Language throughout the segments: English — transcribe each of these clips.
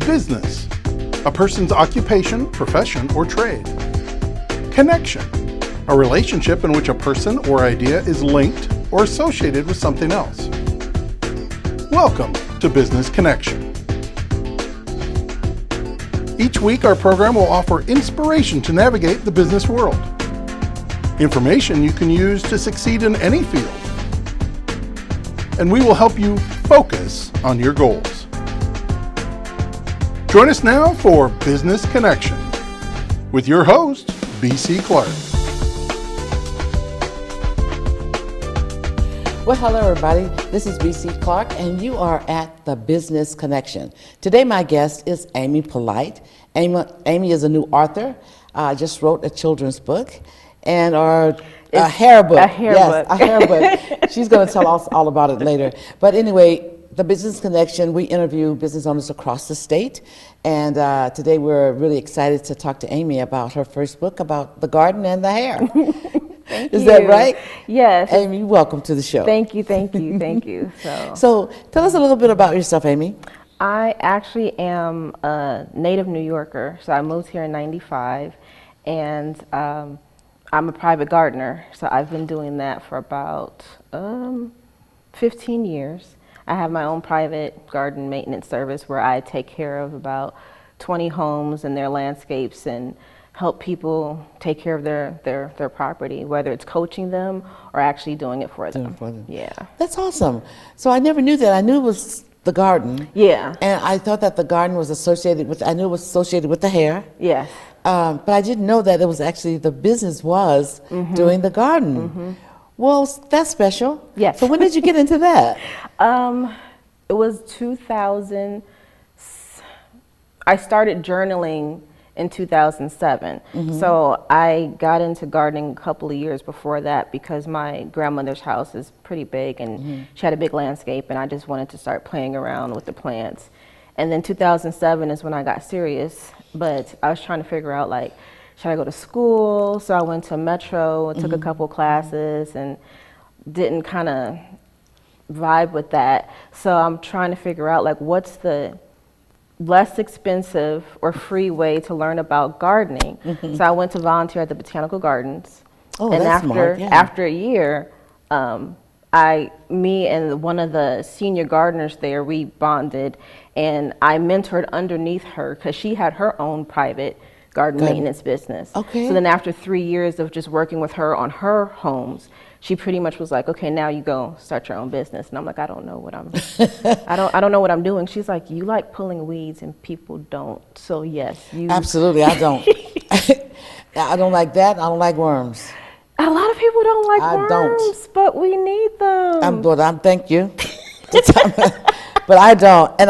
Business, a person's occupation, profession, or trade. Connection, a relationship in which a person or idea is linked or associated with something else. Welcome to Business Connection. Each week, our program will offer inspiration to navigate the business world. Information you can use to succeed in any field. And we will help you focus on your goals. Join us now for Business Connection with your host, B.C. Clark. Well, hello, everybody. This is B.C. Clark, and you are at the Business Connection. Today, my guest is Amy Polite. Amy is a new author. Just wrote a children's book and a hair book. A hair book. A hair book. She's going to tell us all about it later. But anyway, the Business Connection, we interview business owners across the state. And today, we're really excited to talk to Amy about her first book about the garden and the hair. Is that right? Yes. Amy, welcome to the show. Thank you. So tell us a little bit about yourself, Amy. I actually am a native New Yorker. So I moved here in '95, and I'm a private gardener. So I've been doing that for about 15 years. I have my own private garden maintenance service where I take care of about 20 homes and their landscapes and help people take care of their property, whether it's coaching them or actually doing it for them. Yeah. That's awesome. So I never knew that. I knew it was the garden. Yeah. And I thought that the garden was associated with, I knew it was associated with the hair. Yes. But I didn't know that it was actually, the business was doing the garden. Mm-hmm. Well, that's special. Yes. So when did you get into that? It was 2000. I started journaling in 2007. So I got into gardening a couple of years before that because my grandmother's house is pretty big and she had a big landscape, and I just wanted to start playing around with the plants. And then 2007 is when I got serious, but I was trying to figure out, like, should I go to school? So I went to Metro, took a couple classes, and didn't kind of vibe with that. So I'm trying to figure out, like, what's the less expensive or free way to learn about gardening. So I went to volunteer at the Botanical Gardens. Oh, and that's smart. Yeah. after a year, me and one of the senior gardeners there, we bonded, and I mentored underneath her because she had her own private garden maintenance business. Okay. So then after 3 years of just working with her on her homes, she pretty much was like, okay, now you go start your own business. And I'm like, I don't know what I'm I don't know what I'm doing. She's like, you like pulling weeds and people don't. So yes, you Absolutely, I don't. I don't like that. I don't like worms. A lot of people don't like I worms, don't. but we need them. Thank you. But I don't. And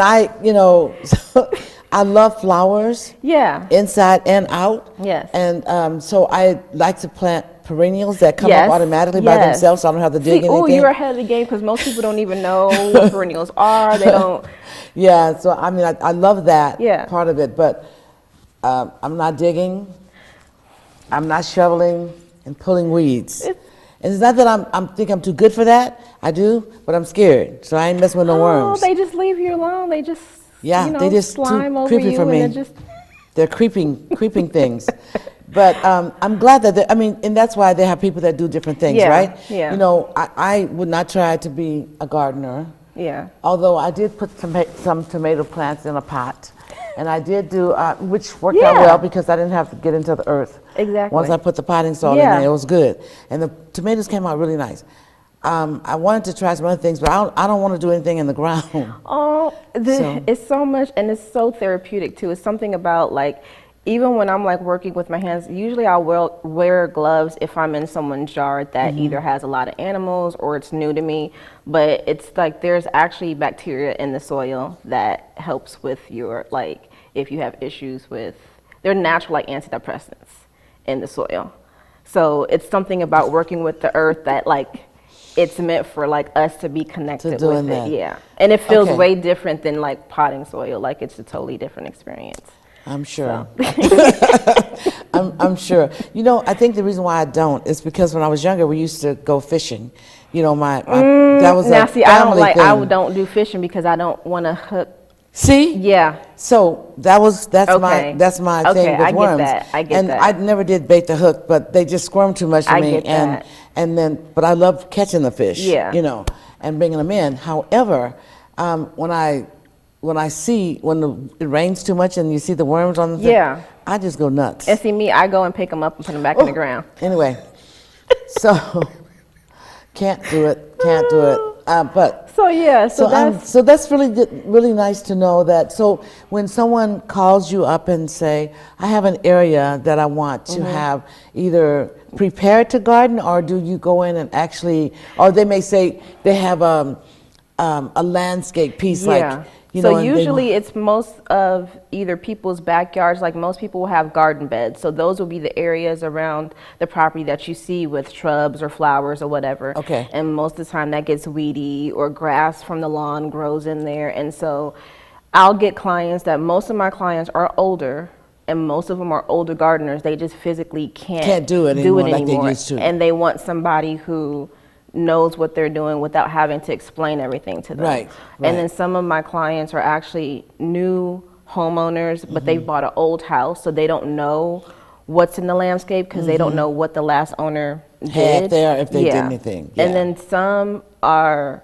I love flowers. Yeah. Inside and out. Yes. And so I like to plant perennials that come up automatically by themselves, so I don't have to dig anything. Oh, you're ahead of the game because most people don't even know what perennials are. They don't. Yeah, so I mean, I love that part of it, but I'm not digging, I'm not shoveling and pulling weeds. And it's not that I think I'm too good for that. I do, but I'm scared, so I ain't messing with no worms. Oh, they just leave you alone. They just they just slime too over creepy you for me. and They're creeping things. But I'm glad that, and that's why they have people that do different things, right? Yeah. I would not try to be a gardener. Yeah. Although I did put some tomato plants in a pot. And I did do, which worked out well because I didn't have to get into the earth. Exactly. Once I put the potting soil in there, it was good. And the tomatoes came out really nice. I wanted to try some other things, but I don't want to do anything in the ground. Oh, it's so much, and it's so therapeutic too. It's something about, like, even when I'm like working with my hands, usually I'll wear gloves if I'm in someone's yard that either has a lot of animals or it's new to me. But it's like there's actually bacteria in the soil that helps with your, like, if you have issues with, they're natural, like, antidepressants in the soil. So it's something about working with the earth that, like, it's meant for, like, us to be connected with it. Yeah. And it feels way different than, like, potting soil. Like, it's a totally different experience. I'm sure. I'm sure. I think the reason why I don't is because when I was younger, we used to go fishing. That was a family thing. I don't do fishing because I don't want to hook See? Yeah. So that's Okay. my Okay, thing with I get worms. that. I get and that. I never did bait the hook, but they just squirm too much for I me. get that. And then, but I love catching the fish. Yeah. You know, and bringing them in. However, when it rains too much and you see the worms on the thing, Yeah. I just go nuts. And see me, I go and pick them up and put them back in the ground. Anyway, so can't do it. But So yeah, so that's really good, really nice to know that. So when someone calls you up and say, "I have an area that I want to have either prepared to garden," or do you go in and actually, or they may say they have a landscape piece, yeah. like you So know. and they usually it's most of either people's backyards, like most people will have garden beds. So those will be the areas around the property that you see with shrubs or flowers or whatever. Okay. And most of the time that gets weedy or grass from the lawn grows in there. And so I'll get clients that most of my clients are older, and most of them are older gardeners. They just physically can't do it anymore like they used to. And they want somebody who knows what they're doing without having to explain everything to them. Right. And then some of my clients are actually new homeowners, but they've bought an old house, so they don't know what's in the landscape because they don't know what the last owner did. had there if they did anything. Yeah. And then some are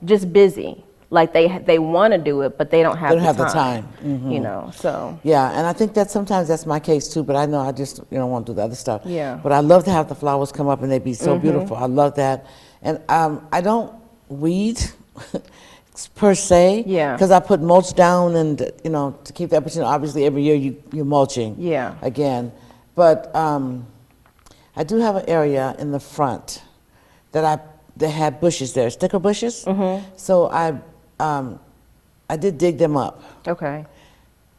just busy. Like they want to do it, but they don't have the time. You know, so. Yeah, and I think that sometimes that's my case too, but I know I just want to do the other stuff. Yeah. But I love to have the flowers come up and they be so beautiful. I love that. And I don't weed per se. Yeah. Because I put mulch down and, to keep that, but obviously every year you're mulching. Yeah. Again. But I do have an area in the front that had bushes there, sticker bushes. So I did dig them up. Okay.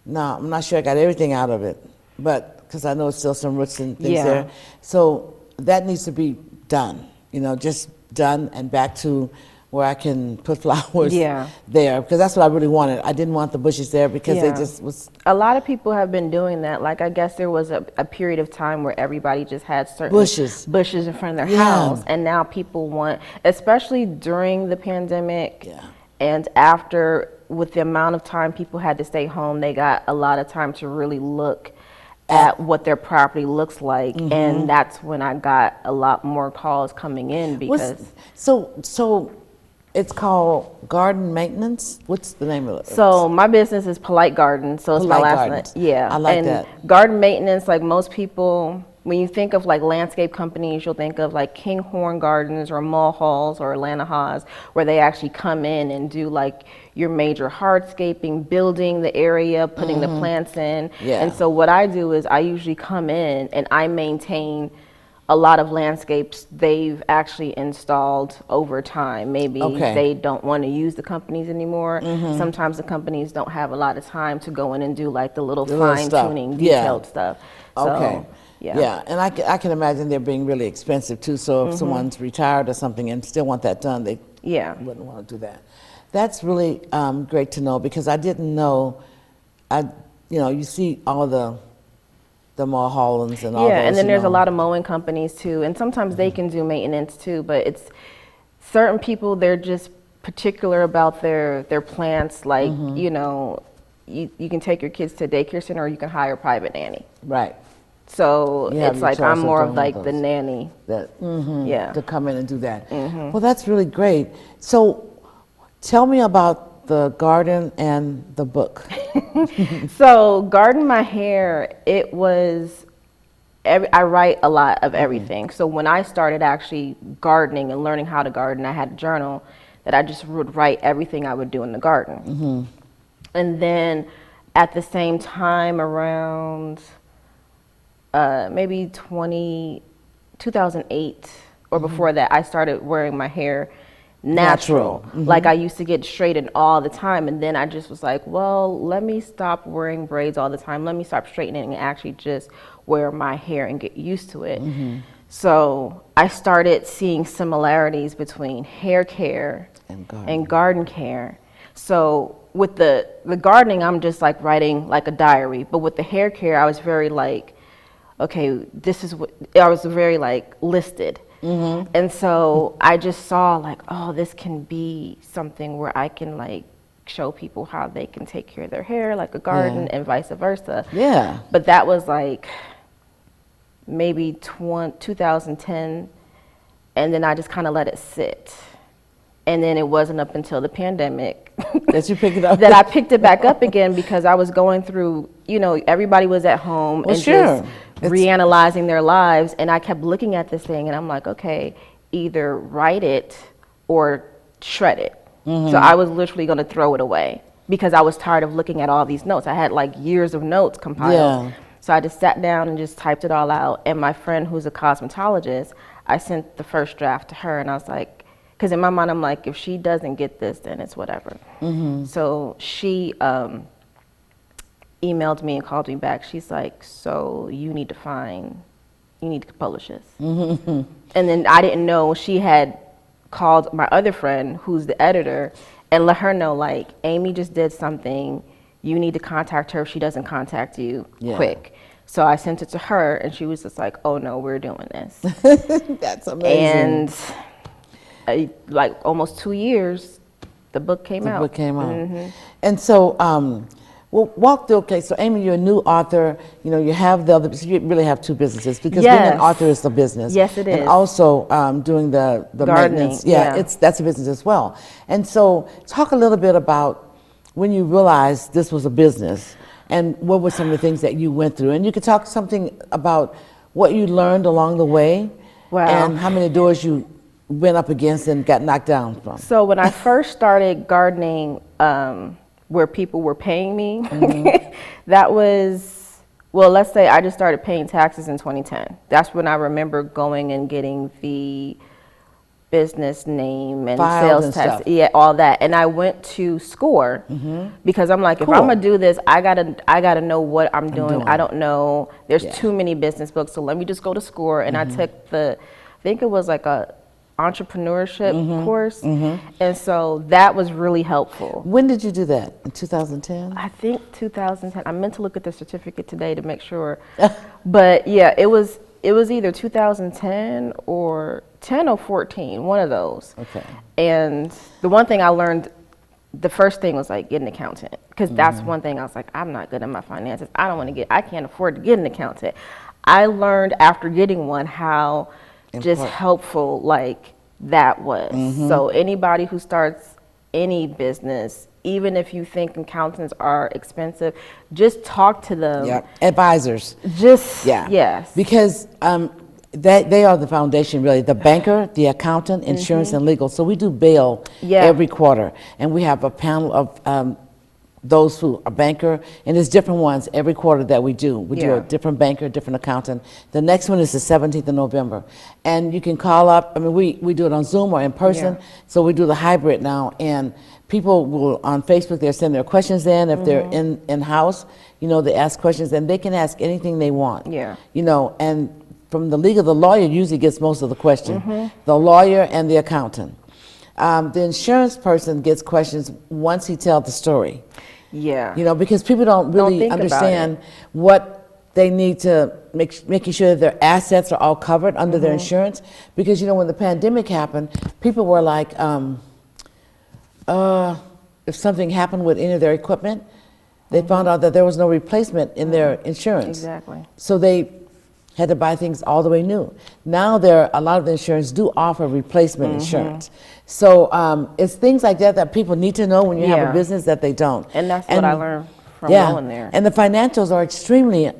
Now, I'm not sure I got everything out of it, but because I know it's still some roots and things Yeah. there. So that needs to be done, just done and back to where I can put flowers Yeah. there, because that's what I really wanted. I didn't want the bushes there because they Yeah. just was. A lot of people have been doing that. Like, I guess there was a period of time where everybody just had certain Bushes. in front of their Yeah. house. And now people want, especially during the pandemic Yeah. and after, with the amount of time people had to stay home, they got a lot of time to really look at what their property looks like. And that's when I got a lot more calls coming in because. So it's called garden maintenance? What's the name of it? So my business is Polite Garden, so it's my Polite last Gardens. name. Yeah, I like and that. Garden maintenance, like most people, when you think of like landscape companies, you'll think of like Kinghorn Gardens or Mulhalls or Atlanta Haas, where they actually come in and do like your major hardscaping, building the area, putting the plants in. Yeah. And so what I do is I usually come in and I maintain a lot of landscapes they've actually installed over time. Maybe they don't want to use the companies anymore. Sometimes the companies don't have a lot of time to go in and do like the little fine tuning, detailed stuff. So, Okay. Yeah. And I can imagine they're being really expensive too. So if someone's retired or something and still want that done, they wouldn't want to do that. That's really great to know, because I didn't know. You see all the Mulhollands and all those. Yeah, and then there's a know. lot of mowing companies too, and sometimes they can do maintenance too, but it's certain people, they're just particular about their plants, like, you can take your kids to a daycare center or you can hire a private nanny. Right. So You have it's your like choice I'm of more doing of like those. the nanny. Yeah. To come in and do that. Well, that's really great. So tell me about the garden and the book. So Garden My Hair, it was, I write a lot of everything. So when I started actually gardening and learning how to garden, I had a journal that I just would write everything I would do in the garden. And then at the same time, around maybe 2008 or before that, I started wearing my hair natural. Like I used to get straightened all the time, and then I just was like, well, let me stop wearing braids all the time. Let me stop straightening and actually just wear my hair and get used to it. So I started seeing similarities between hair care and garden care. So with the gardening, I'm just like writing like a diary, but with the hair care, I was very like, okay, this is what, I was very like listed. And so I just saw like, oh, this can be something where I can like show people how they can take care of their hair, like a garden, and vice versa. Yeah. But that was like maybe 2010, and then I just kind of let it sit. And then it wasn't up until the pandemic that you picked it up. that I picked it back up again, because I was going through, you know, everybody was at home and just reanalyzing their lives, and I kept looking at this thing and I'm like, okay, either write it or shred it. So I was literally going to throw it away because I was tired of looking at all these notes. I had like years of notes compiled. So I just sat down and just typed it all out. And my friend, who's a cosmetologist, I sent the first draft to her, and I was like, because in my mind I'm like, if she doesn't get this, then it's whatever. So she emailed me and called me back. She's like, so you need to publish this. And then I didn't know she had called my other friend, who's the editor, and let her know, like, Amy just did something. You need to contact her if she doesn't contact you quick. So I sent it to her, and she was just like, oh no, we're doing this. That's amazing. And like almost 2 years, the book came out. And so, well, walk through, okay, so Amy, you're a new author, you know, you have the other, so you really have two businesses, because being an author is a business. Yes, it is. And also doing the maintenance. That's a business as well. And so talk a little bit about when you realized this was a business, and what were some of the things that you went through. And you could talk something about what you learned along the way, and how many doors you went up against and got knocked down from. So when I first started gardening, where people were paying me, that was, well, let's say I just started paying taxes in 2010. That's when I remember going and getting the business name and sales tax, all that. And I went to SCORE because I'm like, if I'm gonna do this, I gotta know what I'm doing. I don't know. There's too many business books, so let me just go to SCORE. And I took I think it was like a entrepreneurship course, and so that was really helpful. When did you do that? In 2010? I think 2010. I meant to look at the certificate today to make sure, but yeah, it was either 2010 or 10 or 14, one of those. Okay. And the one thing I learned, the first thing was like get an accountant, because that's one thing I was like, I'm not good at my finances. I can't afford to get an accountant. I learned after getting one how just helpful like that was. So anybody who starts any business, even if you think accountants are expensive, just talk to them. Advisors. Yes. Because they are the foundation, really. The banker, the accountant, insurance, and legal. So we do bail every quarter, and we have a panel of those who are banker, and there's different ones every quarter that we do. We do a different banker, different accountant. The next one is the 17th of November. And you can call up, I mean, we do it on Zoom or in person, so we do the hybrid now, and people will, on Facebook, they're sending their questions in. If they're in-house, you know, they ask questions, and they can ask anything they want. You know, and from the legal, the lawyer usually gets most of the question. The lawyer and the accountant. The insurance person gets questions once he tells the story. You know, because people don't really understand what they need to making sure that their assets are all covered under their insurance. Because, you know, when the pandemic happened, people were like, if something happened with any of their equipment, they found out that there was no replacement in their insurance. So they had to buy things all the way new. Now a lot of the insurance do offer replacement insurance. So it's things like that people need to know when you have a business that they don't. And that's what I learned from going there. And the financials are extremely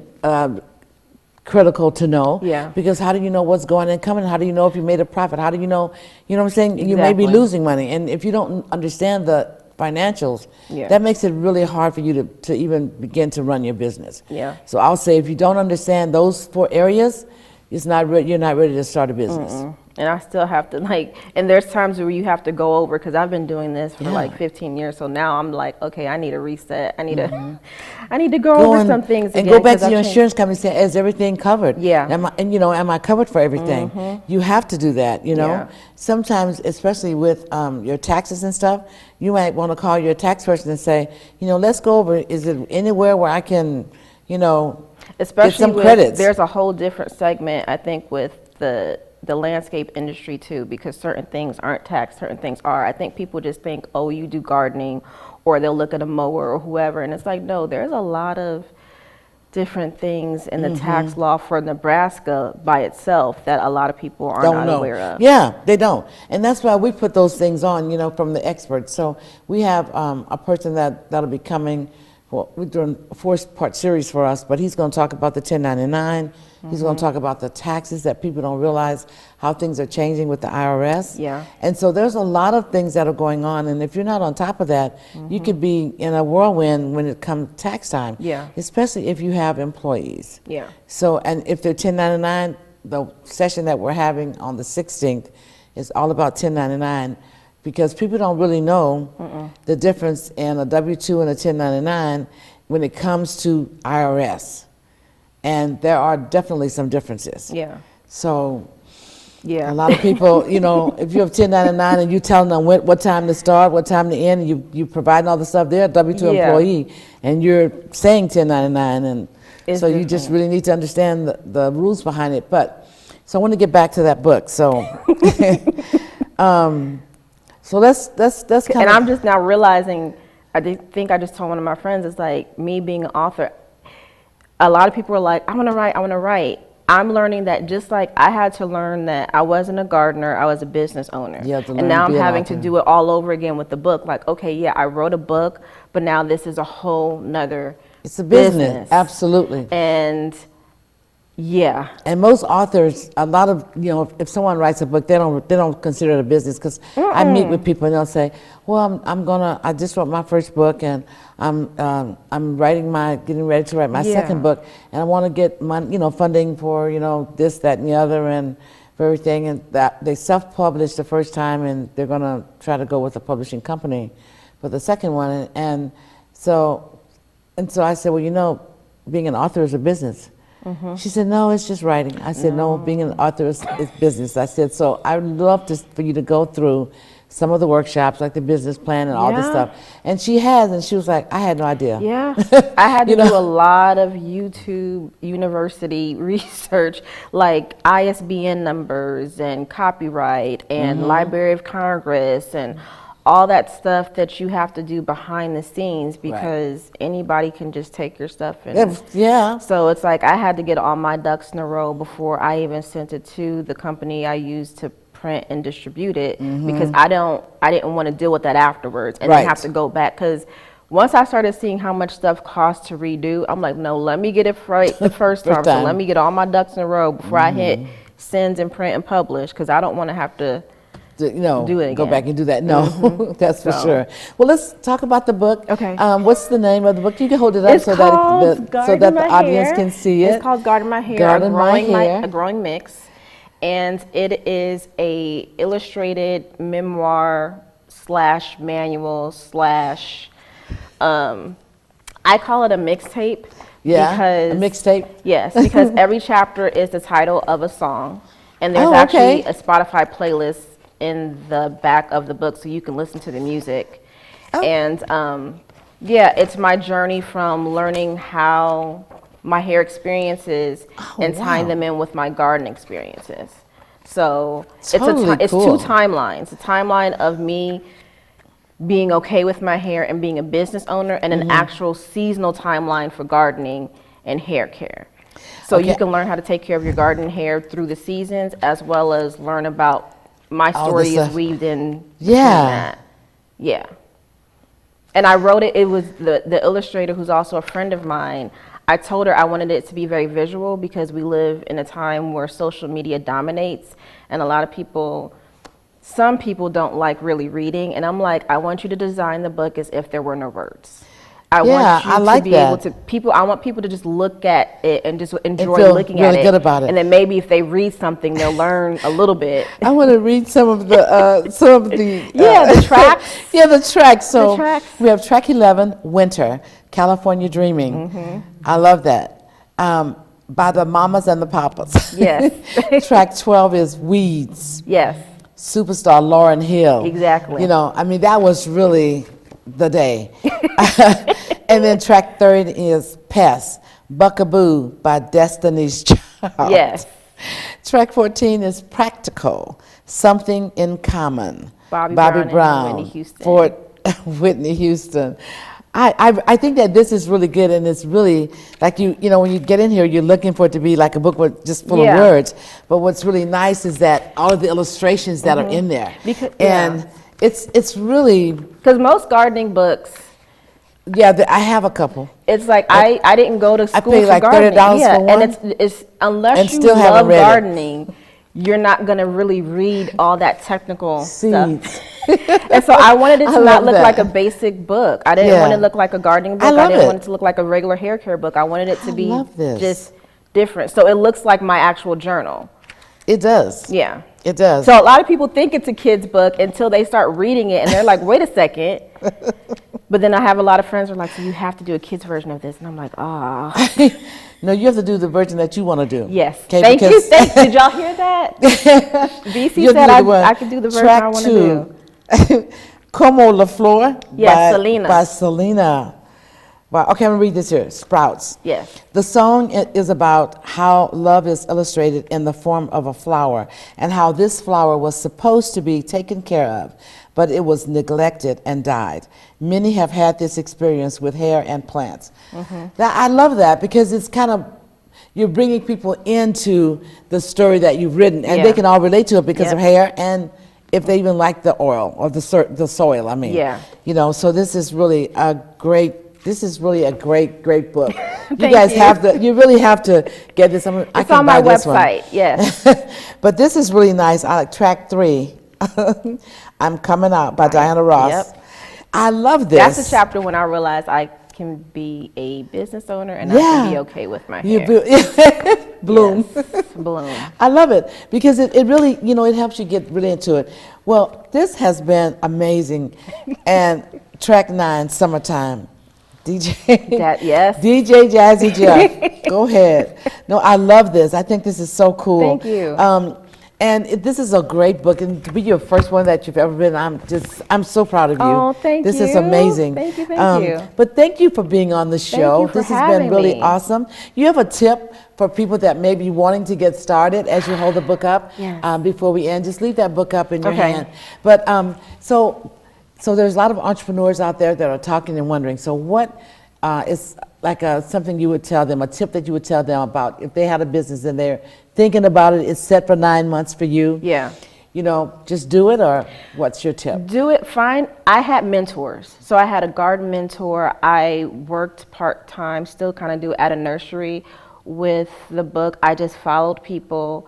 critical to know. Because how do you know what's going and coming? How do you know if you made a profit? How do you know what I'm saying? You may be losing money. And if you don't understand the financials, that makes it really hard for you to even begin to run your business. So I'll say if you don't understand those 4 areas, you're not ready to start a business. And I still have to and there's times where you have to go over, because I've been doing this for like 15 years. So now I'm like, okay, I need a reset. I need to go over some things and again, go back to your insurance company and say, is everything covered? Am I covered for everything? You have to do that, you know. Sometimes, especially with your taxes and stuff, you might want to call your tax person and say, you know, let's go over, is it anywhere where I can, you know, especially get some credits? There's a whole different segment, I think, with the landscape industry too, because certain things aren't taxed, certain things are. I think people just think, oh, you do gardening or they'll look at a mower or whoever, and it's like, no, there's a lot of different things in the tax law for Nebraska by itself that a lot of people are not aware of. Yeah, they don't. And that's why we put those things on, from the experts. So we have a person that'll be coming. Well, we're doing a 4-part series for us, but he's going to talk about the 1099. He's going to talk about the taxes that people don't realize how things are changing with the IRS. Yeah. And so there's a lot of things that are going on, and if you're not on top of that, you could be in a whirlwind when it comes tax time. Yeah. Especially if you have employees. Yeah. So, and if they're 1099, the session that we're having on the 16th is all about 1099, because people don't really know the difference in a W-2 and a 1099 when it comes to IRS. And there are definitely some differences. Yeah. So, yeah, a lot of people, if you have 1099 and you telling them what time to start, what time to end, you providing all the stuff, they're a W-2 employee, and you're saying 1099, and so you just really need to understand the rules behind it. But, so I want to get back to that book. So, so that's kind of. And I'm just now realizing, think I just told one of my friends, it's like me being an author. A lot of people are like, I want to write. I'm learning that just like I had to learn that I wasn't a gardener, I was a business owner. And now I'm having to do it all over again with the book. Like, okay, yeah, I wrote a book, but now this is a whole nother It's a business. Absolutely. And yeah. And most authors, a lot of, if someone writes a book, they don't consider it a business, because I meet with people and they'll say, well, I just wrote my first book, and I'm getting ready to write my second book, and I want to get money, funding for, this, that, and the other, and everything, and that they self-publish the first time, and they're going to try to go with a publishing company for the second one, and so I said, well, being an author is a business. She said, no, it's just writing. I said, no, being an author is business. I said, so I would love for you to go through some of the workshops, like the business plan and all this stuff. And she has, and she was like, I had no idea. Yeah, I had to do a lot of YouTube university research, like ISBN numbers and copyright and Library of Congress and all that stuff that you have to do behind the scenes, because anybody can just take your stuff and so it's like I had to get all my ducks in a row before I even sent it to the company I used to print and distribute it, because I didn't want to deal with that afterwards and then have to go back, because once I started seeing how much stuff costs to redo, I'm like, no, let me get it right the first time. So let me get all my ducks in a row before I hit send and print and publish, because I don't want to have to do it again. Go back and do that. No, that's for sure. Well, let's talk about the book. Okay. What's the name of the book? You can hold it up so that the audience can see it. It's called Garden My Hair. Garden My Hair. A Growing Mix. And it is a illustrated memoir / manual / I call it a mixtape. Yeah, because, a mixtape. Yes, because every chapter is the title of a song. And there's actually a Spotify playlist in the back of the book, so you can listen to the music. And it's my journey from learning how my hair experiences and tying them in with my garden experiences. So it's two timelines. A timeline of me being okay with my hair and being a business owner, and an actual seasonal timeline for gardening and hair care. So you can learn how to take care of your garden hair through the seasons, as well as learn about my story is weaved in between that. Yeah. And I wrote it was the illustrator, who's also a friend of mine. I told her I wanted it to be very visual, because we live in a time where social media dominates, and a lot of some people don't like really reading, and I'm like, I want you to design the book as if there were no words. I want you to be able to I want people to just look at it and just enjoy looking at it. Good about it. And then maybe if they read something, they'll learn a little bit. I want to read some of the the tracks. The tracks. So we have track 11, Winter, California Dreaming. I love that. By the Mamas and the Papas. Yes. Track 12 is Weeds. Yes. Superstar Lauryn Hill. Exactly. That was really the day. And then track 30 is Pest, Buckaboo by Destiny's Child. Yes. Track 14 is Practical, Something in Common, Bobby Brown, Fort Whitney Houston. I think that this is really good, and it's really like you know when you get in here, you're looking for it to be like a book with just full of words. But what's really nice is that all of the illustrations that are in there, and it's really because most gardening books. Yeah, I have a couple. It's like I didn't go to school I paid for like gardening. $30 for one, and it's unless and you still haven't love read it. gardening, you're not gonna really read all that technical Seeds. stuff. And so I wanted it to not look that. like a basic book. I didn't want it to look like a gardening book. I didn't want it to look like a regular hair care book. I wanted it to be just different. So it looks like my actual journal. It does. Yeah. It does. So a lot of people think it's a kid's book until they start reading it and they're like, wait a second. But then I have a lot of friends who are like, so you have to do a kid's version of this. And I'm like, ah. No, you have to do the version that you want to do. Yes. Okay, Thank you. Did y'all hear that? BC said I could do the version I want to do. Como La Flor by Selena. Wow. Okay, I'm going to read this here. Sprouts. Yes. The song is about how love is illustrated in the form of a flower and how this flower was supposed to be taken care of, but it was neglected and died. Many have had this experience with hair and plants. I love that because it's kind of, you're bringing people into the story that you've written, and they can all relate to it because of hair, and if they even like the oil or the soil, I mean. Yeah. You know, so this is really a great great book. You guys you really have to get this. It's on my website, yes. But this is really nice. I like track 3. I'm Coming Out by Diana Ross. Yep. I love this. That's a chapter when I realized I can be a business owner and I can be okay with my hair. Bloom. Yes, bloom. I love it because it really, you know, it helps you get really into it. Well, this has been amazing. And track 9, Summertime. DJ Jazzy Jeff. Go ahead. No, I love this. I think this is so cool. Thank you. And this is a great book, and to be your first one that you've ever written, I'm so proud of you. Oh, thank you. This is amazing. Thank you. But thank you for being on the show. Thank you for This has been really me. awesome. You have a tip for people that may be wanting to get started as you hold the book up? Yes. Before we end, just leave that book up in your hand. But so there's a lot of entrepreneurs out there that are talking and wondering, so what is like something you would tell them, a tip that you would tell them about if they had a business and they're thinking about it, it's set for 9 months for you? Yeah. You know, just do it, or what's your tip? Do it, I had mentors. So I had a garden mentor. I worked part-time, still kind of do at a nursery with the book. I just followed people.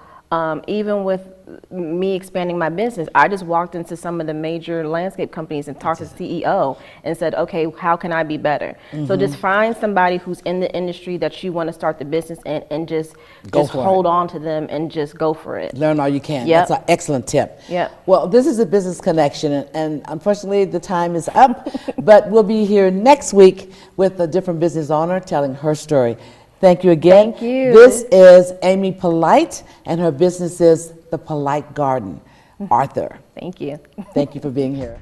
Even with me expanding my business, I just walked into some of the major landscape companies and talked to the CEO and said, okay, how can I be better? So just find somebody who's in the industry that you want to start the business in and just hold on to them and just go for it. Learn all you can. That's an excellent tip. Well, this is a Business Connection, and unfortunately the time is up, but we'll be here next week with a different business owner telling her story. Thank you again. Thank you. This is Amy Polite, and her business is The Polite Garden. Arthur. Thank you. Thank you for being here.